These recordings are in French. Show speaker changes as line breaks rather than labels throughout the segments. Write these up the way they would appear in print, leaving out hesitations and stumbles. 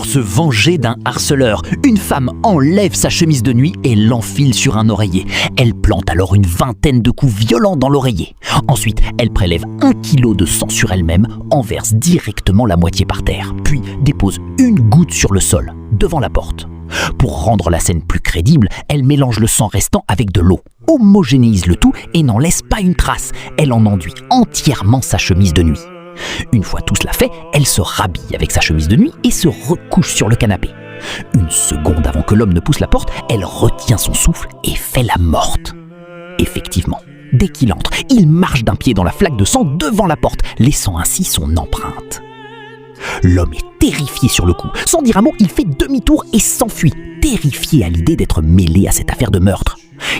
pour se venger d'un harceleur. Une femme enlève sa chemise de nuit et l'enfile sur un oreiller. Elle plante alors une vingtaine de coups violents dans l'oreiller. Ensuite, elle prélève 1 kilo de sang sur elle-même, en verse directement la moitié par terre, puis dépose une goutte sur le sol, devant la porte. Pour rendre la scène plus crédible, elle mélange le sang restant avec de l'eau, homogénéise le tout et n'en laisse pas une trace. Elle en enduit entièrement sa chemise de nuit. Une fois tout cela fait, elle se rhabille avec sa chemise de nuit et se recouche sur le canapé. Une seconde avant que l'homme ne pousse la porte, elle retient son souffle et fait la morte. Effectivement, dès qu'il entre, il marche d'un pied dans la flaque de sang devant la porte, laissant ainsi son empreinte. L'homme est terrifié sur le coup. Sans dire un mot, il fait demi-tour et s'enfuit, terrifié à l'idée d'être mêlé à cette affaire de meurtre.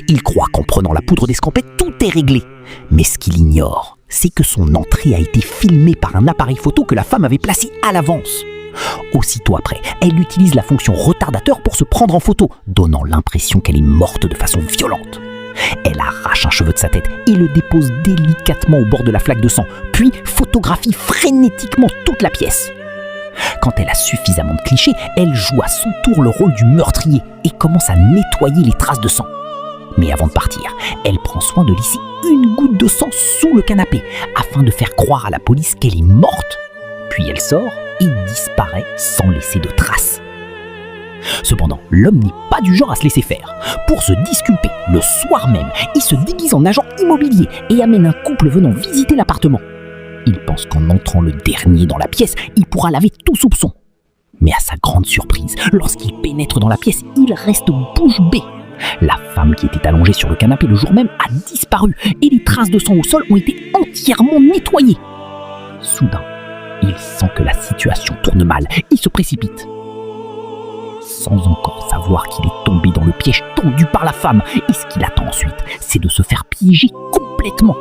Il croit qu'en prenant la poudre d'escampette, tout est réglé. Mais ce qu'il ignore, c'est que son entrée a été filmée par un appareil photo que la femme avait placé à l'avance. Aussitôt après, elle utilise la fonction retardateur pour se prendre en photo, donnant l'impression qu'elle est morte de façon violente. Elle arrache un cheveu de sa tête et le dépose délicatement au bord de la flaque de sang, puis photographie frénétiquement toute la pièce. Quand elle a suffisamment de clichés, elle joue à son tour le rôle du meurtrier et commence à nettoyer les traces de sang. Mais avant de partir, elle prend soin de laisser une goutte de sang sous le canapé afin de faire croire à la police qu'elle est morte. Puis elle sort et disparaît sans laisser de traces. Cependant, l'homme n'est pas du genre à se laisser faire. Pour se disculper, le soir même, il se déguise en agent immobilier et amène un couple venant visiter l'appartement. Il pense qu'en entrant le dernier dans la pièce, il pourra laver tout soupçon. Mais à sa grande surprise, lorsqu'il pénètre dans la pièce, il reste bouche bée. La femme qui était allongée sur le canapé le jour même a disparu et les traces de sang au sol ont été entièrement nettoyées. Soudain, il sent que la situation tourne mal et se précipite. Sans encore savoir qu'il est tombé dans le piège tendu par la femme. Et ce qu'il attend ensuite, c'est de se faire piéger complètement.